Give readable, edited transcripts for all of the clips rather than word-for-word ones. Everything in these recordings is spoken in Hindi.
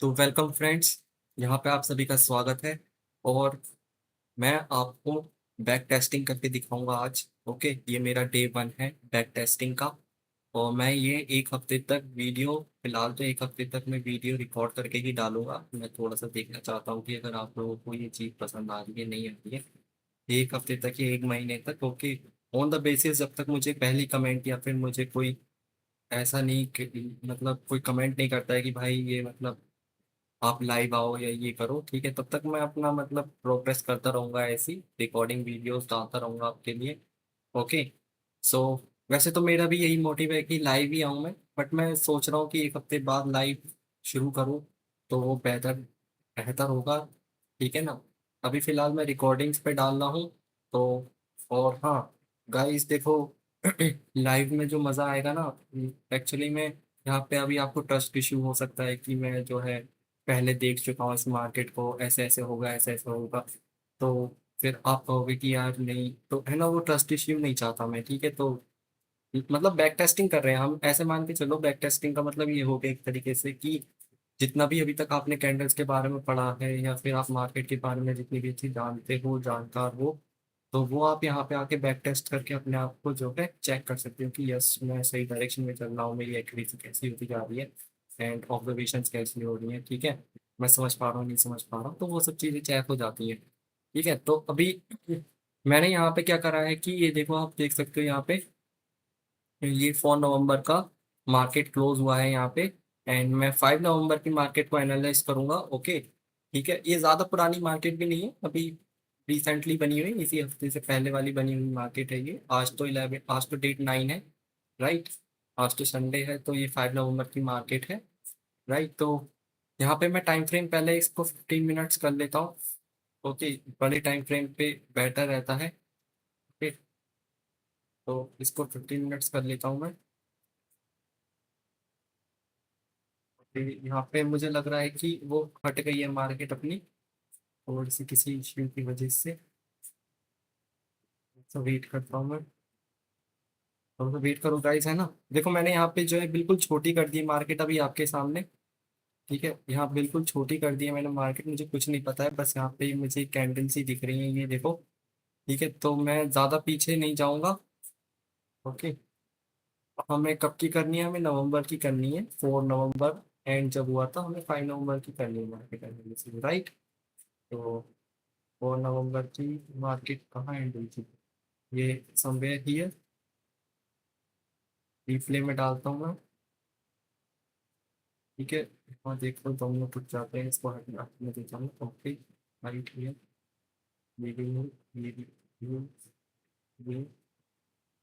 तो वेलकम फ्रेंड्स। यहाँ पे आप सभी का स्वागत है। और मैं आपको बैक टेस्टिंग करके दिखाऊंगा आज। ओके, ये मेरा डे 1 है बैक टेस्टिंग का। और मैं ये एक हफ्ते तक वीडियो, फिलहाल तो एक हफ्ते तक मैं वीडियो रिकॉर्ड करके ही डालूंगा। मैं थोड़ा सा देखना चाहता हूँ कि अगर आप लोगों को ये चीज़ पसंद आ रही है नहीं आ रही है। एक हफ्ते तक या एक महीने तक। ओके, ऑन द बेसिस जब तक मुझे पहली कमेंट या फिर मुझे कोई ऐसा नहीं मतलब कोई कमेंट नहीं करता है कि भाई ये मतलब आप लाइव आओ या ये करो, ठीक है, तब तक मैं अपना मतलब प्रोग्रेस करता रहूंगा, ऐसी रिकॉर्डिंग वीडियोस डालता रहूंगा आपके लिए। ओके। सो वैसे तो मेरा भी यही मोटिव है कि लाइव ही आऊं मैं, बट मैं सोच रहा हूँ कि एक हफ्ते बाद लाइव शुरू करूँ तो वो बेहतर बेहतर होगा। ठीक है ना। अभी फिलहाल मैं रिकॉर्डिंग्स पे डाल रहा हूँ। तो और हाँ गाइस देखो, लाइव में जो मज़ा आएगा ना, एक्चुअली में यहाँ पे अभी आपको ट्रस्ट इशू हो सकता है कि मैं जो है पहले देख चुका हूँ इस मार्केट को, ऐसे ऐसे होगा ऐसे ऐसे होगा। तो फिर आप कहोगे कि यार नहीं, तो है ना, वो ट्रस्ट इश्यू नहीं चाहता मैं। ठीक है, तो मतलब बैक टेस्टिंग कर रहे हैं हम, ऐसे मान के चलो। बैक टेस्टिंग का मतलब ये हो गया एक तरीके से कि जितना भी अभी तक आपने कैंडल्स के बारे में पढ़ा है या फिर आप मार्केट के बारे में जितनी भी चीज जानते हो, जानकार हो, तो वो आप यहाँ पे आके बैक टेस्ट करके अपने आप को जो है चेक कर सकते हो कि यस मैं सही डायरेक्शन में चल रहा हूँ, मेरी एक्यूरेसी कैसी होती जा रही है एंड ऑब्जर्वेशन कैसी हो रही है। ठीक है, मैं समझ पा रहा हूँ नहीं समझ पा रहा हूँ, तो वो सब चीज़ें चेक हो जाती हैं। ठीक है, तो अभी मैंने यहाँ पे क्या करा है कि ये देखो, आप देख सकते हो यहाँ पे ये 4 नवंबर का मार्केट क्लोज हुआ है यहाँ पे। एंड मैं 5 नवंबर की मार्केट को एनालाइज करूंगा। ओके, ठीक है, ये ज़्यादा पुरानी मार्केट भी नहीं है, अभी रिसेंटली बनी हुई, इसी हफ्ते से पहले वाली बनी हुई मार्केट है ये। आज तो डेट 9 है, राइट। आज तो संडे है, तो ये 5 नवंबर की मार्केट है, राइट। तो यहाँ पे मैं टाइम फ्रेम पहले इसको 15 मिनट्स कर लेता हूँ। ओके, बड़े टाइम फ्रेम पे बेटर रहता है। ओके, तो इसको 15 मिनट्स कर लेता हूँ मैं। फिर यहाँ पे मुझे लग रहा है कि वो हट गई है मार्केट अपनी, थोड़ी सी किसी इश्यू की वजह से। तो वेट करता हूँ मैं, थोड़ा सा वेट करो गाइस, है ना। देखो मैंने यहाँ पे जो है बिल्कुल छोटी कर दी मार्केट अभी आपके सामने। ठीक है, यहाँ बिल्कुल छोटी कर दी है मैंने मार्केट, मुझे कुछ नहीं पता है, बस यहाँ पे मुझे कैंडल सी दिख रही है, ये देखो। ठीक है, तो मैं ज़्यादा पीछे नहीं जाऊँगा। ओके, हमें कब की करनी है, हमें नवंबर की करनी है। 4 नवंबर एंड जब हुआ था, हमें 5 नवंबर की करनी है मार्केट एनालिसिस, राइट। तो 4 नवंबर की मार्केट कहाँ एंड हुई थी, ये समवेयर हियर। रिप्ले में डालता हूँ मैं। ठीक है, और देखो दोनों कुछ जाते हैं, इसको हटने देता हूँ। Okay, right here, leaving, leaving,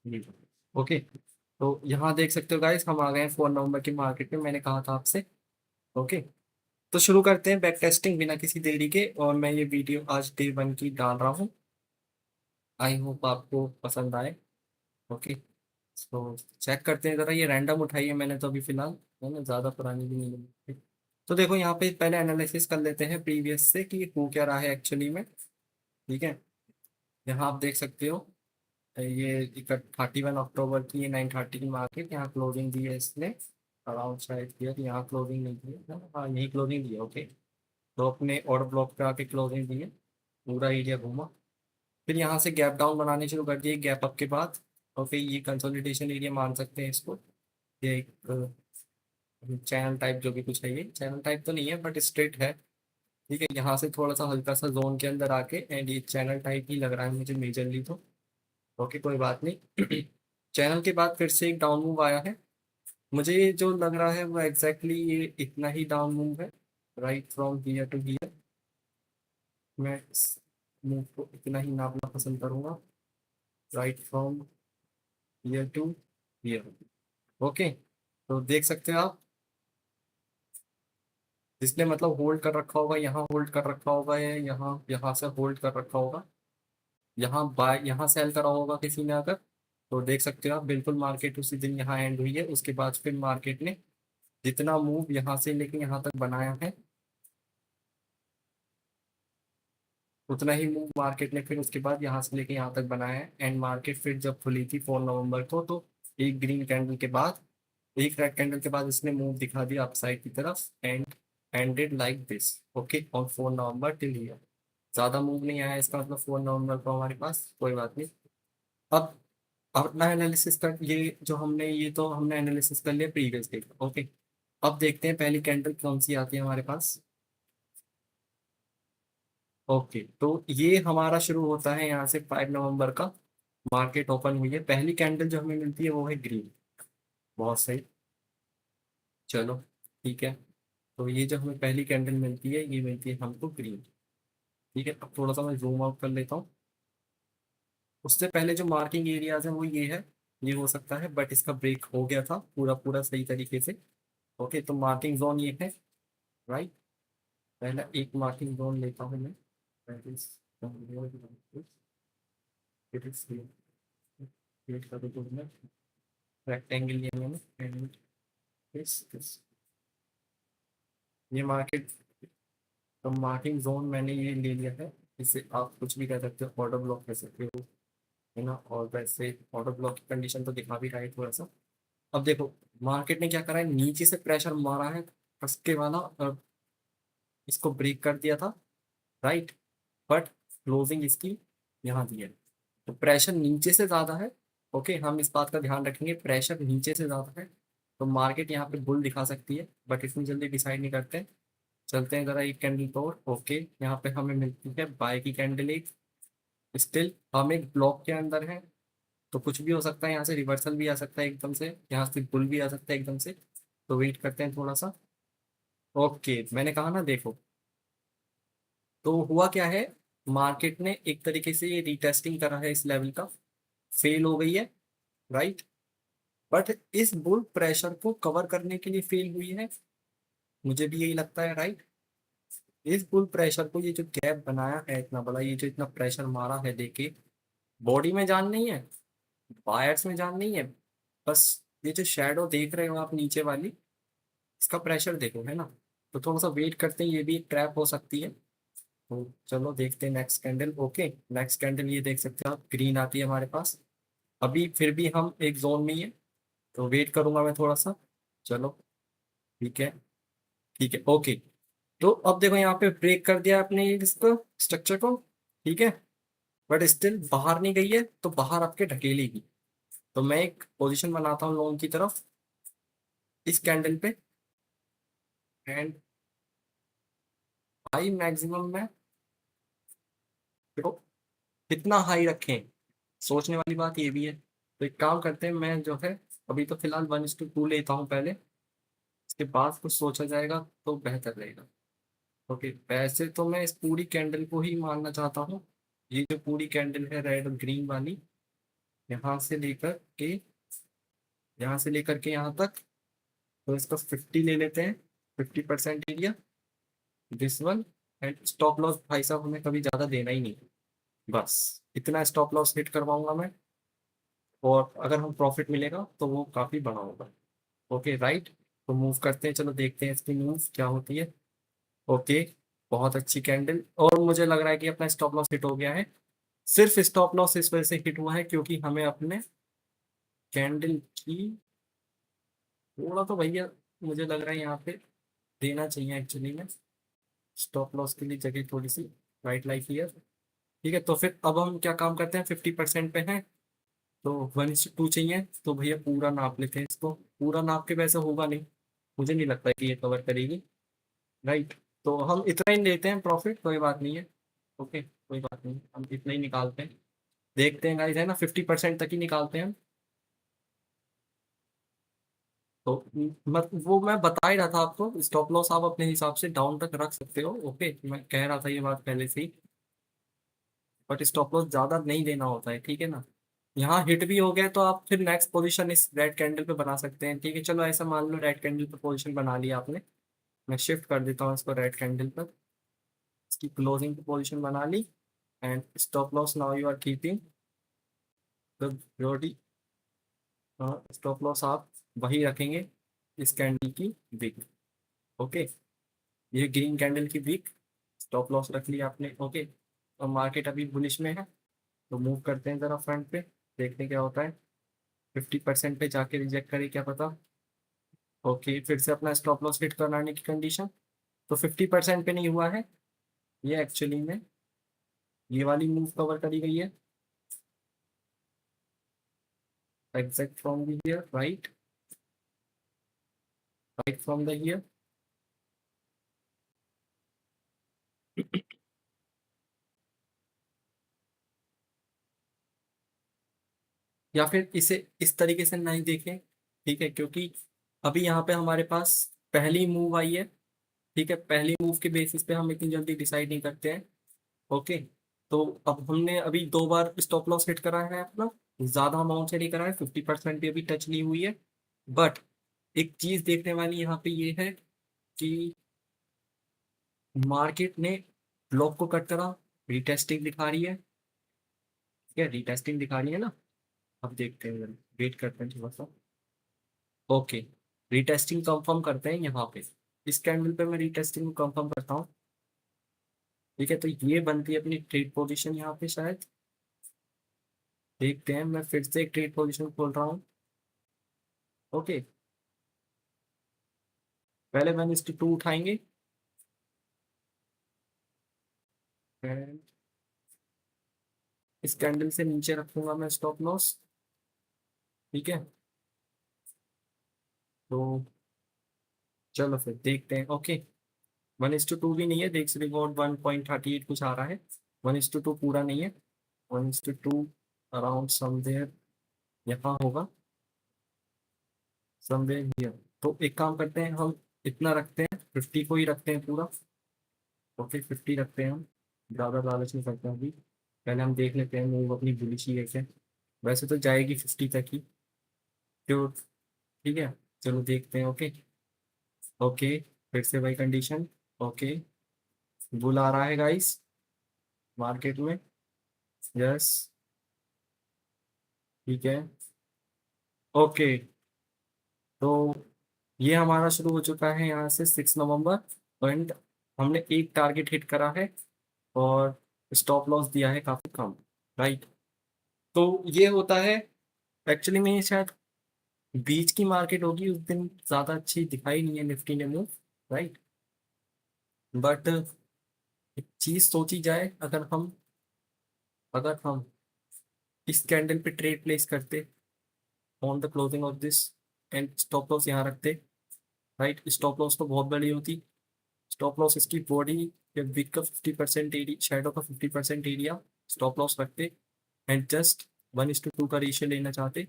leaving. Okay, तो यहाँ देख सकते हो गाइस, हम आ गए हैं 4 नवंबर की मार्केट में, मैंने कहा था आपसे। ओके, तो शुरू करते हैं बैक टेस्टिंग बिना किसी देरी के। और मैं ये वीडियो आज डे 1 की डाल रहा हूँ, आई होप आपको पसंद आए। ओके, तो चेक करते हैं जरा, ये रैंडम उठाई है मैंने तो अभी फिलहाल, है ना, ज़्यादा पुरानी भी नहीं है। तो देखो यहाँ पे पहले एनालिसिस कर लेते हैं प्रीवियस से कि हो क्या रहा है एक्चुअली में। ठीक है, यहाँ आप देख सकते हो, ये 31 अक्टूबर की 9:30 की मार्केट, यहाँ क्लोजिंग दी है इसने अराउंड, शायद क्लियर, यहाँ क्लोजिंग नहीं दी है, हाँ यही क्लोजिंग दी है। ओके, तो अपने ऑर्डर ब्लॉक पे आके क्लोजिंग दी है, पूरा एरिया घूमा, फिर यहाँ से गैप डाउन बनाने शुरू कर दिए गैप अप के बाद। और फिर ये कंसोलिडेशन एरिया मान सकते हैं इसको। ये एक चैनल टाइप जो भी कुछ है, ये चैनल टाइप तो नहीं है बट स्ट्रेट है। ठीक है, यहाँ से थोड़ा सा हल्का सा जोन के अंदर आके, एंड ये चैनल टाइप ही लग रहा है मुझे मेजरली तो। ओके, कोई बात नहीं। चैनल के बाद फिर से एक डाउन मूव आया है, मुझे ये जो लग रहा है वो एग्जैक्टली ये इतना ही डाउन मूव है, right from here to here. मैं इस मूव को इतना ही नापना पसंद करूंगा, right from here to here. Okay, तो देख सकते हो आप, जिसने मतलब होल्ड कर रखा होगा, यहाँ होल्ड कर रखा होगा, या यहाँ यहाँ से होल्ड कर रखा होगा, यहाँ बाय यहाँ सेल करा होगा किसी ने अगर, तो देख सकते हो आप बिल्कुल मार्केट उसी दिन यहाँ एंड हुई है। उसके बाद फिर मार्केट ने जितना मूव यहाँ से लेके यहाँ तक बनाया है, उतना ही मूव मार्केट ने फिर उसके बाद यहाँ से लेके यहाँ तक बनाया है। एंड मार्केट फिर जब खुली थी 4 नवंबर को, तो एक ग्रीन कैंडल के बाद, एक रेड कैंडल के बाद इसने मूव दिखा दिया अपसाइड की तरफ। And ended like this, okay, on 4 November till here. ज्यादा मूव नहीं आया, इसका मतलब 4 नवंबर को हमारे पास, कोई बात नहीं। अब अपना एनालिसिस कर, ये जो हमने, ये तो हमने एनालिसिस कर लिया प्रीवियस डे का, ओके। अब देखते हैं पहली कैंडल कौन सी आती है हमारे पास। ओके, तो ये हमारा शुरू होता है यहाँ से 5 नवंबर का। मार्केट ओपन हुई है, पहली कैंडल जो हमें मिलती है वो है ग्रीन। बहुत सही, चलो ठीक है। तो ये जो हमें पहली कैंडल मिलती है, ये मिलती है हमको ग्रीन। ठीक है, अब थोड़ा सा मैं जूम आउट कर लेता हूँ। उससे पहले जो मार्किंग एरियाज है वो ये है। ये हो सकता है, बट इसका ब्रेक हो गया था पूरा पूरा सही तरीके से। ओके, तो मार्किंग जोन ये है, राइट। पहला एक मार्किंग जोन लेता हूँ मैं। That is- it is here. Create कर दो मैं, रेक्टेंगल लिया मैंने, and this ये मार्केट, तो मार्किंग जोन मैंने ये ले लिया है। इसे आप कुछ भी कह सकते हो, ऑर्डर ब्लॉक कह सकते हो, है ना। और वैसे ऑर्डर ब्लॉक की कंडीशन तो दिखा भी रहा है थोड़ा सा। अब देखो, मार्केट ने क्या करा है, नीचे से प्रेशर मारा है फसके वाला, और इसको ब्रेक कर दिया था, राइट। बट क्लोजिंग इसकी यहाँ दी है, तो प्रेशर नीचे से ज्यादा है। ओके, हम इस बात का ध्यान रखेंगे, प्रेशर नीचे से ज्यादा है तो मार्केट यहाँ पे बुल दिखा सकती है, बट इतनी जल्दी डिसाइड नहीं करते। चलते हैं जरा एक कैंडल पर और। ओके, यहाँ पे हमें मिलती है बाय की कैंडल एक। स्टिल हम एक ब्लॉक के अंदर हैं, तो कुछ भी हो सकता है, यहाँ से रिवर्सल भी आ सकता है एकदम से, यहाँ से बुल भी आ सकता है एकदम से। तो वेट करते हैं थोड़ा सा। ओके, मैंने कहा ना, देखो तो हुआ क्या है, मार्केट ने एक तरीके से ये रीटेस्टिंग करा है इस लेवल का, फेल हो गई है, राइट। बट इस बुल प्रेशर को कवर करने के लिए फेल हुई है, मुझे भी यही लगता है, राइट। इस बुल प्रेशर को, ये जो गैप बनाया है इतना बड़ा, ये जो इतना प्रेशर मारा है, देखिए बॉडी में जान नहीं है, बायर्स में जान नहीं है, बस ये जो शेडो देख रहे हो आप नीचे वाली, इसका प्रेशर देखो, है ना। तो थोड़ा सा वेट करते हैं, ये भी एक ट्रैप हो सकती है। तो चलो देखते हैं next candle. Okay, next candle ये देख सकते हो आप, ग्रीन आती है हमारे पास। अभी फिर भी हम एक जोन में ही है, तो वेट करूंगा मैं थोड़ा सा। चलो ठीक है, ठीक है, ओके। तो अब देखो यहाँ पे ब्रेक कर दिया आपने ये इसको, स्ट्रक्चर को, ठीक है। बट स्टिल बाहर नहीं गई है, तो बाहर आपके ढकेलेगी। तो मैं एक पोजीशन बनाता हूँ लॉन्ग की तरफ इस कैंडल पे, एंड हाई मैक्सिमम में, देखो कितना हाई रखें, सोचने वाली बात ये भी है। तो एक काम करते हैं, मैं जो है अभी तो फिलहाल 1:2 लेता हूँ पहले, इसके बाद कुछ सोचा जाएगा तो बेहतर रहेगा। ओके, वैसे तो मैं इस पूरी कैंडल को ही मानना चाहता हूँ। ये जो पूरी कैंडल है रेड और ग्रीन वाली, यहाँ से लेकर के, यहाँ से लेकर के यहाँ तक, तो इसका 50 ले लेते हैं, 50% area, this one. And stop loss भाई साहब हमें कभी ज़्यादा देना ही नहीं, बस इतना स्टॉप लॉस हिट करवाऊंगा मैं। और अगर हम प्रॉफिट मिलेगा तो वो काफ़ी बड़ा होगा। Okay, right. तो मूव करते हैं, चलो देखते हैं इसकी मूव क्या होती है। ओके, बहुत अच्छी कैंडल, और मुझे लग रहा है कि अपना स्टॉप लॉस हिट हो गया है। सिर्फ स्टॉप लॉस इस वजह से हिट हुआ है क्योंकि हमें अपने कैंडल की, थोड़ा तो भैया मुझे लग रहा है यहाँ पे देना चाहिए एक्चुअली में, स्टॉप लॉस के लिए जगह थोड़ी सी, राइट लाइक हियर। ठीक है, तो फिर अब हम क्या काम करते हैं, 50% पे हैं, तो 1:2 चाहिए, तो भैया पूरा नाप लेते हैं इसको। पूरा नाप के वैसे होगा नहीं, मुझे नहीं लगता कि ये कवर करेगी, राइट। तो हम इतना ही लेते हैं प्रॉफिट, कोई बात नहीं है। ओके, कोई बात नहीं, हम इतना ही निकालते हैं। देखते हैं गाइस, है ना, 50% तक ही निकालते हैं हम। तो मत वो मैं बता ही रहा था आपको, स्टॉप लॉस आप अपने हिसाब से डाउन तक रख सकते हो। ओके, मैं कह रहा था ये बात पहले से ही, बट स्टॉप लॉस ज्यादा नहीं देना होता है, ठीक है ना। यहाँ हिट भी हो गया तो आप फिर नेक्स्ट पोजीशन इस रेड कैंडल पे बना सकते हैं, ठीक है। चलो ऐसा मान लो रेड कैंडल पे पोजीशन बना लिया आपने, मैं शिफ्ट कर देता हूँ इसको रेड कैंडल पर, इसकी क्लोजिंग की पोजीशन बना ली। And stop loss now you are keeping the body, stop loss आप वही रखेंगे इस कैंडल की विक। ओके, ये ग्रीन कैंडल की वीक, स्टॉप लॉस रख लिया आपने, ओके। और मार्केट अभी बुलिश में है, तो मूव करते हैं जरा फ्रंट पे, देखते हैं क्या होता है। 50% पे जाके रिजेक्ट करे क्या पता। ओके, फिर से अपना स्टॉप लॉस हिट कराने की कंडीशन, तो 50% पे नहीं हुआ है ये, एक्चुअली में ये वाली मूव कवर करी गई है, exact from the here, right, right from the here. या फिर इसे इस तरीके से नहीं देखें, ठीक है, क्योंकि अभी यहाँ पे हमारे पास पहली मूव आई है, ठीक है, पहली मूव के बेसिस पे हम इतनी जल्दी डिसाइड नहीं करते हैं। ओके, तो अब हमने अभी 2 बार स्टॉप लॉस हिट करा है अपना, ज्यादा अमाउंट से नहीं करा है, 50% भी अभी टच नहीं हुई है। बट एक चीज देखने वाली यहाँ पे ये है कि मार्केट ने ब्लॉक को कट करा, रीटेस्टिंग दिखा रही है, ठीक है, रीटेस्टिंग दिखा रही है ना। अब देखते हैं, वेट करते हैं थोड़ा सा। ओके, रीटेस्टिंग कंफर्म करते हैं यहाँ पे, इस कैंडल पे मैं रीटेस्टिंग को कंफर्म करता हूँ, ठीक है। तो ये बनती है अपनी ट्रेड पोजीशन यहाँ पे शायद, देखते हैं, मैं फिर से एक ट्रेड पोजीशन खोल रहा हूँ। ओके, पहले मैंने इसकी 2 उठाएंगे, and इस कैंडल से नीचे रखूंगा मैं स्टॉप लॉस, ठीक है। तो चलो फिर देखते हैं। ओके, 1:2 भी नहीं है, देख रिवॉर्ड 1.38 कुछ आ रहा है, 1:2 पूरा नहीं है, 1:2 अराउंड समवेयर यहाँ होगा, समवेयर हियर। तो एक काम करते हैं, हम इतना रखते हैं, 50 को ही रखते हैं पूरा। ओके, 50 रखते हैं हम, ज़्यादा लालच नहीं करते हैं अभी, पहले हम देख लेते हैं मूव अपनी बुलिश ही है क्या। वैसे तो जाएगी 50 तक ही, तो ठीक है, चलो देखते हैं। ओके, ओके, फिर से वही कंडीशन। ओके, बुल आ रहा है गाइस मार्केट में, यस, ठीक है। ओके, तो ये हमारा शुरू हो चुका है यहाँ से 6 नवंबर, एंड हमने एक टारगेट हिट करा है और स्टॉप लॉस दिया है काफी कम, राइट। तो ये होता है, एक्चुअली में ये शायद बीच की मार्केट होगी, उस दिन ज्यादा अच्छी दिखाई नहीं है निफ्टी ने मूव, राइट। बट एक चीज सोची जाए, अगर हम इस कैंडल पे ट्रेड प्लेस करते on the closing of this, and stop loss यहाँ रखते, राइट, स्टॉप लॉस तो बहुत बड़ी होती, स्टॉप लॉस इसकी बॉडी या विक का 50% एरिया, शैडो का 50% एरिया स्टॉप लॉस रखते, एंड जस्ट 1:2 का रेशियो लेना चाहते,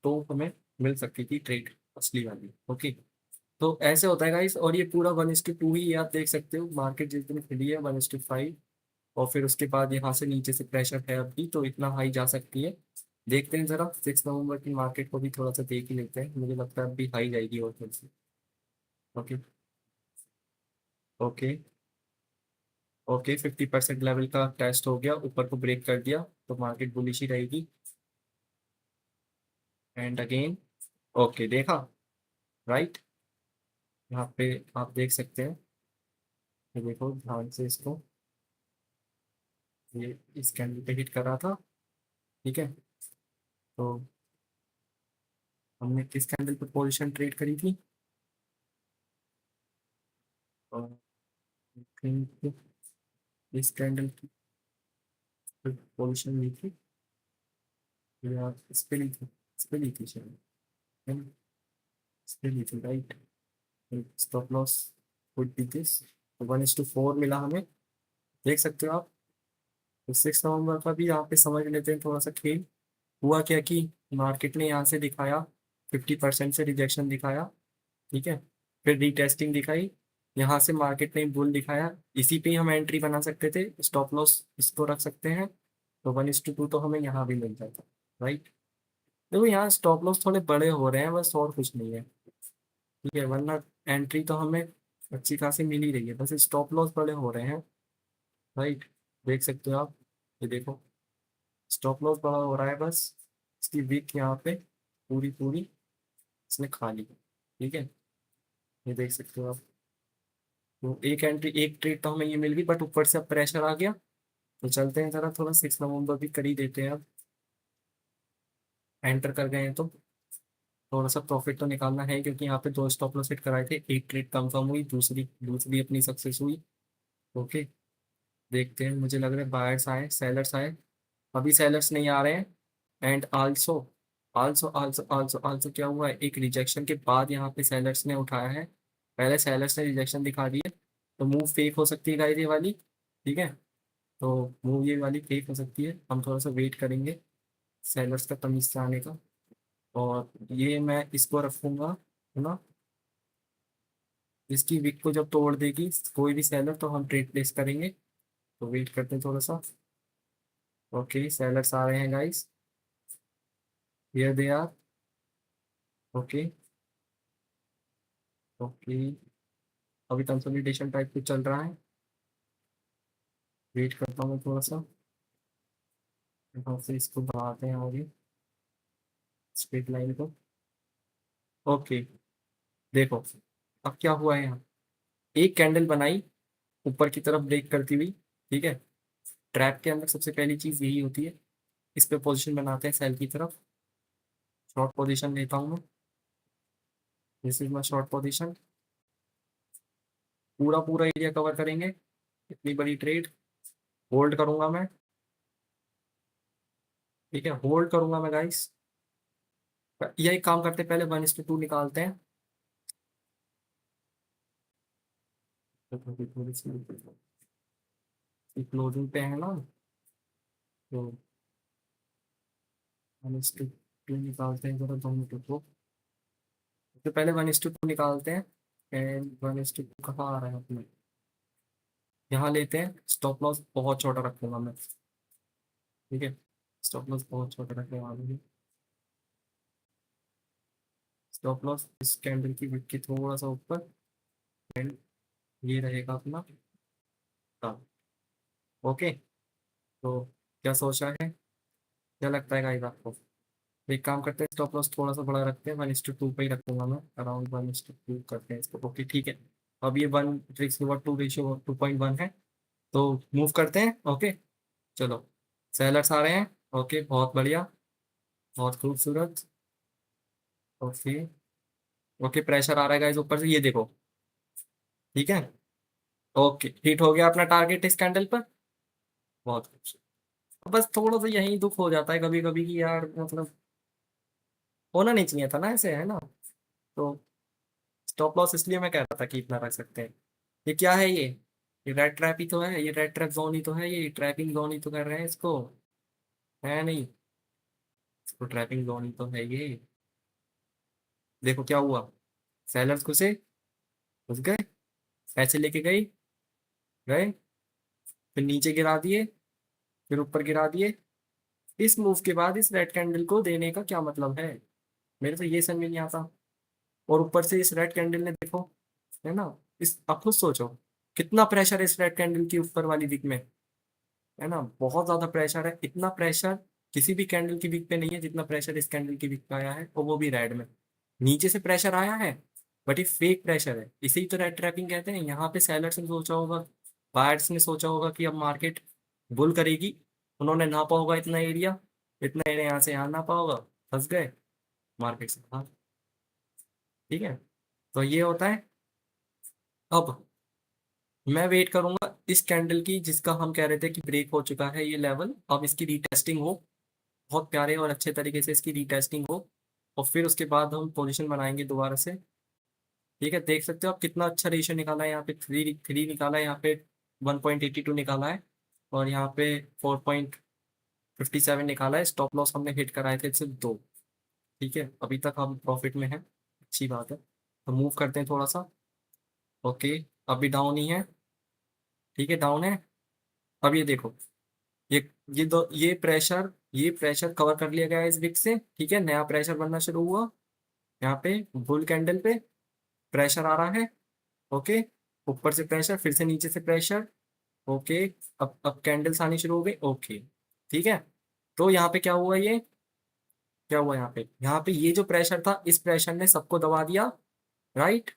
तो हमें मिल सकती थी ट्रेड असली वाली। ओके, तो ऐसे होता है गाइस, और ये पूरा 1:2 ही आप देख सकते हो, मार्केट जिस दिन खुली है 1:5, और फिर उसके बाद यहाँ से नीचे से प्रेशर है अभी, तो इतना हाई जा सकती है। देखते हैं जरा 6 नवंबर की मार्केट को भी थोड़ा सा देख ही लेते हैं, मुझे लगता है अभी हाई जाएगी और फिर से। ओके, ओके, ओके, 50% लेवल का टेस्ट हो गया, ऊपर को ब्रेक कर दिया, तो मार्केट बुलिश ही रहेगी, एंड अगेन, ओके, देखा, राइट, यहाँ पे आप देख सकते हैं, ये देखो ध्यान से इसको, ये इस कैंडल पे हिट कर रहा था, ठीक है। तो हमने किस कैंडल पे पोजीशन ट्रेड करी थी, और think इस कैंडल की पोजीशन ली थी, या इस पे ली थी, इस पे ली थी शायद, है ना? इस पे ली थी, right. Stop loss would be this, 1:4 मिला हमें, देख सकते हो आप। तो 6 नवंबर का भी यहाँ पे समझ लेते हैं थोड़ा सा खेल, हुआ क्या कि मार्केट ने यहाँ से दिखाया, 50% से रिजेक्शन दिखाया, ठीक है, फिर रीटेस्टिंग दिखाई, यहाँ से मार्केट ने बुल दिखाया, इसी पे ही हम एंट्री बना सकते थे, स्टॉप लॉस इसको रख सकते हैं, तो 1:2 तो हमें यहाँ भी मिल जाता, राइट। देखो यहाँ स्टॉप लॉस थोड़े बड़े हो रहे हैं बस, और कुछ नहीं है, ठीक है, वरना एंट्री तो हमें अच्छी खासी मिल ही रही है, बस स्टॉप लॉस बड़े हो रहे हैं, राइट, देख सकते हो आप, ये देखो स्टॉप लॉस बड़ा हो रहा है बस, इसकी वीक यहाँ पे पूरी पूरी इसने खा ली, ठीक है, ये देख सकते हो आप। तो एक एंट्री, एक ट्रेड तो हमें ये मिल गई, बट ऊपर से अब प्रेशर आ गया, तो चलते हैं जरा थोड़ा 6 नवंबर भी कर ही देते हैं अब, एंटर कर गए हैं तो, थोड़ा सा प्रॉफिट तो निकालना है, क्योंकि यहाँ पे दो स्टॉप लॉस हिट कराए थे, एक ट्रेड कंफर्म हुई, दूसरी दूसरी अपनी सक्सेस हुई। ओके, देखते हैं। मुझे लग रहा है बायर्स आए, सेलर्स आए, अभी सेलर्स नहीं आ रहे हैं। And also also also also also क्या हुआ है, एक रिजेक्शन के बाद यहाँ पे सेलर्स ने उठाया है। पहले सेलर्स ने रिजेक्शन दिखा दी है, तो मूव फेक हो सकती है गाइस ये वाली। ठीक है, तो मूव ये वाली फेक हो सकती है, हम थोड़ा सा वेट करेंगे सेलर्स का तमीज से आने का। और ये मैं इसको रखूंगा, है ना। इसकी विक को जब तोड़ देगी कोई भी सेलर, तो हम ट्रेड प्लेस करेंगे। तो वेट करते हैं थोड़ा सा। ओके, सेलर्स आ रहे हैं guys, here they are. Okay okay, अभी कंसोलिडेशन टाइप कुछ चल रहा है, वेट करता हूँ मैं थोड़ा सा। यहाँ से इसको बढ़ाते हैं आगे, स्ट्रेट लाइन को। ओके, देखो अब क्या हुआ है यहाँ, एक कैंडल बनाई ऊपर की तरफ ब्रेक करती हुई। ठीक है, ट्रैप के अंदर सबसे पहली चीज यही होती है, इस पे पोजीशन बनाते हैं सेल की तरफ। शॉर्ट पोजीशन लेता हूँ मैं, this is my short position. पूरा पूरा एरिया कवर करेंगे, इतनी बड़ी ट्रेड होल्ड करूंगा मैं। ठीक है, होल्ड करूंगा मैं गाइस। यही काम करते हैं, पहले 1:2 निकालते हैं। थोड़ी सी क्लोजिंग पे है ना, तो 1:2 निकालते हैं जरा दोनों को। तो पहले 1:2 निकालते हैं। एंड 1:2 कहाँ आ रहा है अपने, यहाँ लेते हैं। स्टॉप लॉस बहुत छोटा रखूंगा मैं। ठीक है, स्टॉप लॉस बहुत छोटा रखने वाला हूँ। स्टॉप लॉस इस कैंडल की विक के थोड़ा सा ऊपर। एंड ये रहेगा अपना टॉप। ओके, तो क्या सोचा है, क्या लगता है गाइस आपको। एक काम करते हैं, स्टॉप लॉस थोड़ा सा बड़ा रखते हैं, 1:2 पे ही रखूंगा मैं, अराउंड 1:2 करते हैं इसको। ओके ठीक है, अब ये 1:2 रेशियो 2.1 है, तो मूव करते हैं। ओके, चलो सेलर्स आ रहे हैं। ओके, बहुत बढ़िया, बहुत खूबसूरत। ओके ओके, प्रेशर आ रहा है गाइस ऊपर से, ये देखो। ठीक है, ओके, हिट हो गया अपना टारगेट इस कैंडल पर। बहुत खूबसूरत। बस थोड़ा सा यही दुख हो जाता है कभी कभी कि यार, मतलब होना नहीं चाहिए था ना ऐसे, है ना। तो स्टॉप लॉस इसलिए मैं कह रहा था कि इतना रख सकते हैं। ये क्या है ये रेड ट्रैप ही तो है, ये रेड ट्रैप जोन ही तो है, ये ट्रैपिंग जोन ही तो कर रहे हैं इसको, है नहीं। इसको ट्रैपिंग जोन ही तो है ये। देखो क्या हुआ, सेलर्स घुसे, घुस गए, पैसे लेके गए, गए, फिर नीचे गिरा दिए, फिर ऊपर गिरा दिए। इस मूव के बाद इस रेड कैंडल को देने का क्या मतलब है, मेरे तो ये समझ में नहीं आता। और ऊपर से इस रेड कैंडल ने देखो, है ना, इस आप खुद सोचो कितना प्रेशर है इस रेड कैंडल की ऊपर वाली दिख में, है ना। बहुत ज्यादा प्रेशर है, इतना प्रेशर किसी भी कैंडल की विक पे नहीं है जितना प्रेशर इस कैंडल की विक पे आया है, और वो भी रेड में। नीचे से प्रेशर आया है, बट ये फेक प्रेशर है, इसे ही तो रेड ट्रैपिंग कहते हैं। यहाँ पे सेलर्स ने सोचा होगा, बायर्स ने सोचा होगा कि अब मार्केट बुल करेगी, उन्होंने नापा होगा इतना एरिया यहाँ से यहाँ नापा होगा, फंस गए मार्केट से बाहर। ठीक है, तो ये होता है। अब मैं वेट करूंगा इस कैंडल की, जिसका हम कह रहे थे कि ब्रेक हो चुका है ये लेवल, अब इसकी रीटेस्टिंग हो, बहुत प्यारे और अच्छे तरीके से इसकी रीटेस्टिंग हो, और फिर उसके बाद हम पोजीशन बनाएंगे दोबारा से। ठीक है, देख सकते हो आप कितना अच्छा रेशियो निकाला है, यहाँ पे 3 3 निकाला है, यहाँ पे 1.82 निकाला है, और यहाँ पे 4.57 निकाला है। स्टॉप लॉस हमने हिट कराए थे सिर्फ 2। ठीक है, अभी तक हम प्रॉफिट में हैं, अच्छी बात है। तो मूव करते हैं थोड़ा सा। ओके, अभी डाउन ही है। ठीक है, डाउन है। अब ये देखो, ये ये प्रेशर कवर कर लिया गया है इस विक से। ठीक है, नया प्रेशर बनना शुरू हुआ, यहाँ पे बुल कैंडल पे प्रेशर आ रहा है। ओके, ऊपर से प्रेशर, फिर से नीचे से प्रेशर। ओके, अब कैंडल्स आनी शुरू हो गई। ओके, ठीक है, तो यहाँ पे क्या हुआ, ये क्या हुआ, यहाँ पे ये जो प्रेशर था, इस प्रेशर ने सबको दबा दिया, राइट।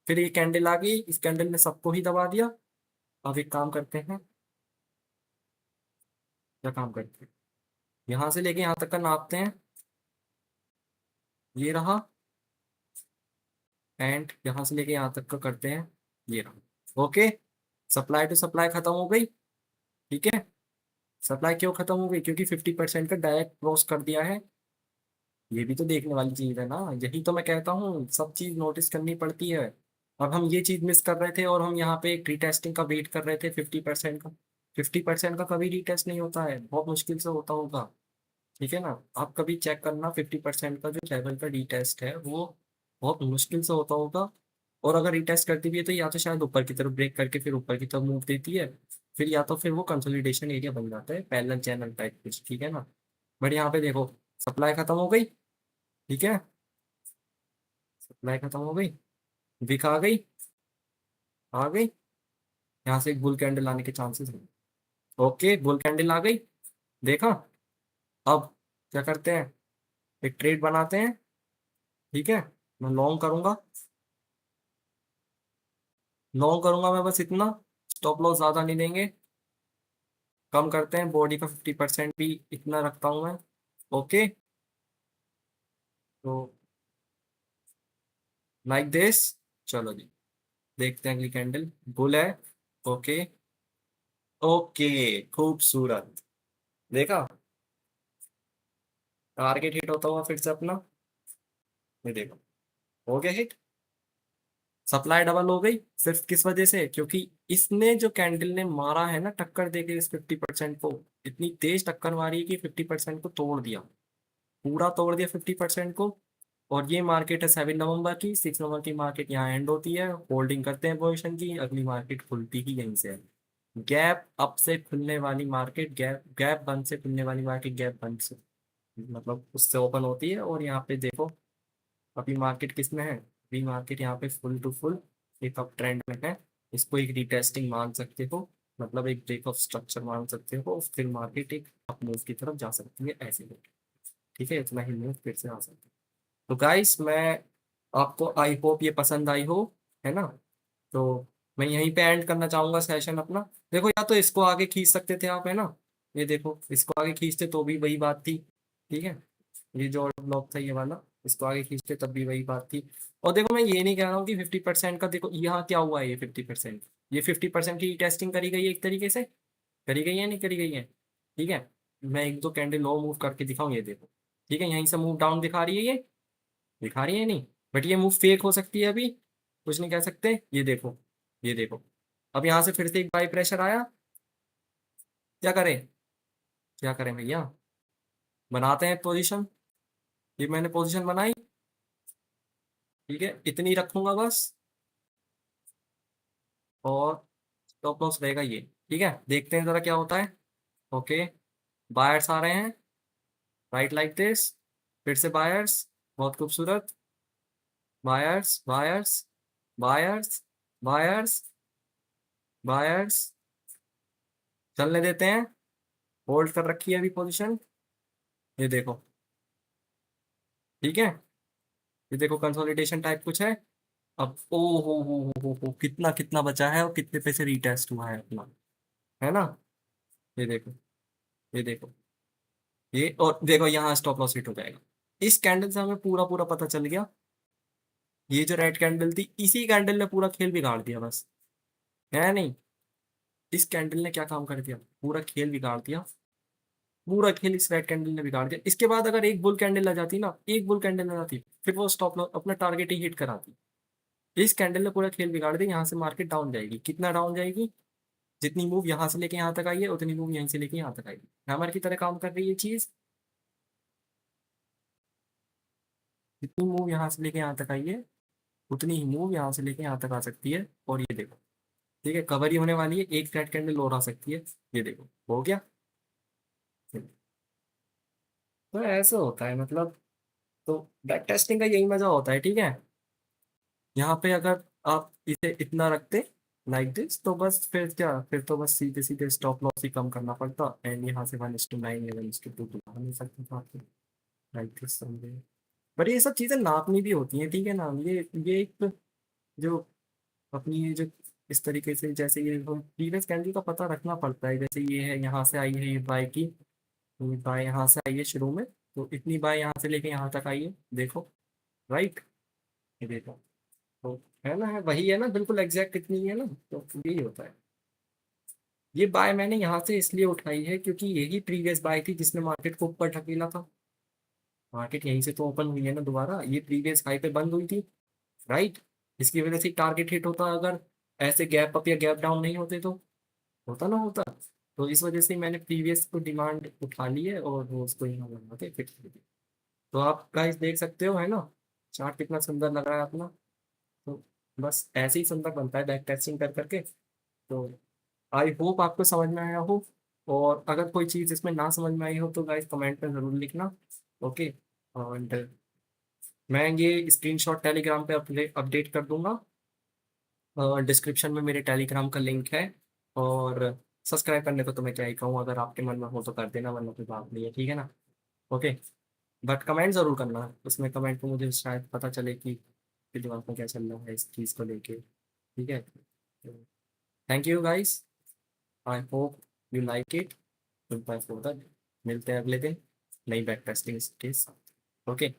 फिर ये कैंडल आ गई, इस कैंडल ने सबको ही दबा दिया। अब एक काम करते हैं, क्या काम करते हैं, यहाँ से लेके यहाँ तक का नापते हैं। ये रहा, एंड यहाँ से लेके यहाँ तक का करते हैं ये रहा। ओके, सप्लाई टू सप्लाई खत्म हो गई। ठीक है, सप्लाई क्यों खत्म हो गई? क्योंकि 50% का डायरेक्ट क्रॉस कर दिया है। ये भी तो देखने वाली चीज है ना, यही तो मैं कहता हूँ, सब चीज नोटिस करनी पड़ती है। अब हम ये चीज मिस कर रहे थे और हम यहाँ पे एक रीटेस्टिंग का वेट कर रहे थे 50% का। 50% का कभी रीटेस्ट नहीं होता है, बहुत मुश्किल से होता होगा। ठीक है ना, आप कभी चेक करना 50% का जो लेवल का रीटेस्ट है वो बहुत मुश्किल से होता होगा। और अगर रीटेस्ट करती भी है तो या तो शायद ऊपर की तरफ ब्रेक करके फिर ऊपर की तरफ मूव देती है, फिर या तो फिर वो कंसोलिडेशन एरिया बन जाता है, पैरेलल चैनल टाइप कुछ। ठीक है ना, बट यहाँ पे देखो सप्लाई खत्म हो गई। ठीक है, सप्लाई खत्म हो गई, विक आ गई, आ गई। यहाँ से एक बुल कैंडल आने के चांसेस हैं। ओके, बुल कैंडल आ गई, देखा। अब क्या करते हैं, एक ट्रेड बनाते हैं। ठीक है, मैं लॉन्ग करूंगा, लॉन्ग करूंगा मैं, बस इतना। स्टॉप लॉस ज्यादा नहीं देंगे, कम करते हैं, बॉडी का 50% भी इतना रखता हूं मैं। ओके, तो लाइक दिस। चलो जी, देखते हैं अगली कैंडल। बुल है। ओके, ओके, खूबसूरत, देखा, टारगेट हिट होता हुआ फिर से अपना। ये देखो, हो गया हिट। सप्लाई डबल हो गई, सिर्फ किस वजह से? क्योंकि इसने जो कैंडल ने मारा है ना टक्कर देके इस 50% को, इतनी तेज टक्कर मारी कि 50% को तोड़ दिया, पूरा तोड़ दिया 50% को। और ये मार्केट है 7 नवंबर की, 6 नवंबर की मार्केट यहाँ एंड होती है, होल्डिंग करते हैं पोजीशन की, अगली मार्केट खुलती ही यहीं से है। गैप अप से खुलने वाली मार्केट, गैप गैप बंद से खुलने वाली मार्केट, गैप बंद से मतलब उससे ओपन होती है। और यहाँ पे देखो अभी मार्केट किस में है, अभी मार्केट यहाँ पे फुल टू फुल एक अप ट्रेंड में है। इसको एक रिटेस्टिंग मान सकते हो, मतलब एक ब्रेक ऑफ स्ट्रक्चर मान सकते हो, फिर मार्केट एक अप मूव की तरफ जा सकती है ऐसे ही। ठीक है, इतना ही मूव फिर से आ सकता है। तो गाइस, मैं आपको आई होप ये पसंद आई हो, है ना। तो मैं यहीं पे एंड करना चाहूंगा सेशन अपना। देखो, या तो इसको आगे खींच सकते थे आप, है ना, ये देखो इसको आगे खींचते तो भी वही बात थी। ठीक है, ये जो ब्लॉक था ये वाला, इसको आगे खींचते तब भी वही बात थी। और देखो, मैं ये नहीं कह रहा हूँ कि 50% का, देखो यहाँ क्या हुआ है, ये 50%, ये 50% की टेस्टिंग करी गई है एक तरीके से, करी गई है नहीं करी गई है। ठीक है, मैं एक दो कैंडल लो मूव करके दिखाऊं, ये देखो। ठीक है, यहीं से मूव डाउन दिखा रही है, ये दिखा रही है नहीं, बट ये मूव फेक हो सकती है अभी, कुछ नहीं कह सकते। ये देखो, ये देखो, अब यहाँ से फिर से एक बाई प्रेशर आया, क्या करें, क्या करें भैया, बनाते हैं पोजीशन। ये मैंने पोजीशन बनाई, ठीक है, इतनी रखूंगा बस, और स्टॉप लॉस रहेगा ये। ठीक है, देखते हैं जरा क्या होता है। ओके, बायर्स आ रहे हैं, राइट लाइक दिस, फिर से बायर्स, बहुत खूबसूरत, buyers buyers buyers buyers buyers, चलने देते हैं, होल्ड कर रखी है अभी पोजीशन। ये देखो, ठीक है, ये देखो कंसोलिडेशन टाइप कुछ है। अब ओ हो कितना कितना बचा है और कितने पैसे रीटेस्ट हुआ है अपना, है ना। ये देखो, ये देखो, ये, और देखो यहाँ स्टॉप लॉस हिट हो जाएगा। इस कैंडल से हमें पूरा पूरा पता चल गया, ये जो रेड कैंडल थी, इसी कैंडल ने पूरा खेल बिगाड़ दिया बस, है नहीं। इस कैंडल ने क्या काम कर दिया, पूरा खेल बिगाड़ दिया, पूरा खेल इस रेड कैंडल ने बिगाड़ दिया। इसके बाद अगर एक बुल कैंडल आ जाती ना, एक बुल कैंडल आ जाती, फिर वो स्टॉप लॉस अपना टारगेट ही हिट कराती। इस कैंडल ने पूरा खेल बिगाड़ दिया, यहाँ से मार्केट डाउन जाएगी, कितना डाउन जाएगी, जितनी मूव यहाँ से लेके यहाँ तक आई है उतनी मूव यहीं से लेके यहाँ तक आएगी। हैमर की तरह काम कर रही है चीज, जितनी मूव यहाँ से लेके यहाँ तक आई है उतनी ही मूव यहाँ से लेके यहाँ तक आ सकती है। और ये देखो, ठीक है, कवर ही होने वाली है, एक रेड कैंडल और आ सकती है। ये देखो, हो गया। तो ऐसे होता है मतलब, तो बैक टेस्टिंग का यही मजा होता है। ठीक है, यहाँ पे अगर आप इसे इतना रखते लाइक दिस, तो बस फिर क्या, फिर तो बस सीधे सीधे स्टॉप लॉस ही कम करना पड़ता, एंड यहाँ से 1:9 या 1:2 बना नहीं सकते थे आपके, लाइक दिस समझे। पर ये सब चीजें नापनी भी होती हैं, ठीक है ना। ये एक जो अपनी ये जो इस तरीके से, जैसे ये प्रीवियस कैंडल का पता रखना पड़ता है, जैसे ये है यहाँ से आई है ये बाय की, ये बाय यहाँ से आई है शुरू में, तो इतनी बाय यहाँ से लेके यहाँ तक आई है, देखो, राइट, ये देखो, तो है ना, है वही है ना, बिल्कुल एग्जैक्ट इतनी है ना, तो यही होता है। ये बाय मैंने यहाँ से इसलिए उठाई है क्योंकि यही प्रीवियस बाय थी जिसने मार्केट को ऊपर ढकेला था। मार्केट यहीं से तो ओपन हुई है ना दोबारा, ये प्रीवियस हाई पे बंद हुई थी, राइट। इसकी वजह से टारगेट हिट होता, अगर ऐसे गैप अप या गैप डाउन नहीं होते तो होता ना होता। तो इस वजह से मैंने प्रीवियस को डिमांड उठा ली है और वो उसको यहाँ लगा के फिक्स कर दिया। तो आप गाइस देख सकते हो, है ना, चार्ट कितना सुंदर लग रहा है अपना। तो बस ऐसे ही सुंदर बनता है बैक टेस्टिंग कर करके। तो आई होप आपको समझ में आया हो, और अगर कोई चीज़ इसमें ना समझ में आई हो तो गाइस कमेंट में ज़रूर लिखना। ओके। एंड मैं ये स्क्रीनशॉट टेलीग्राम पे अपडेट कर दूंगा, डिस्क्रिप्शन में मेरे टेलीग्राम का लिंक है। और सब्सक्राइब करने को तो मैं क्या ही कहूँ, अगर आपके मन में हो तो कर देना, वरना कोई बात नहीं है, ठीक है ना। ओके। बट कमेंट ज़रूर करना, उसमें कमेंट में मुझे शायद पता चले कि दिमाग में क्या चल रहा है इस चीज़ को लेके, ठीक है। Thank you guys, I hope you like it. Good bye for that, मिलते हैं अगले दिन नई बैक टेस्टिंग के साथ। ओके।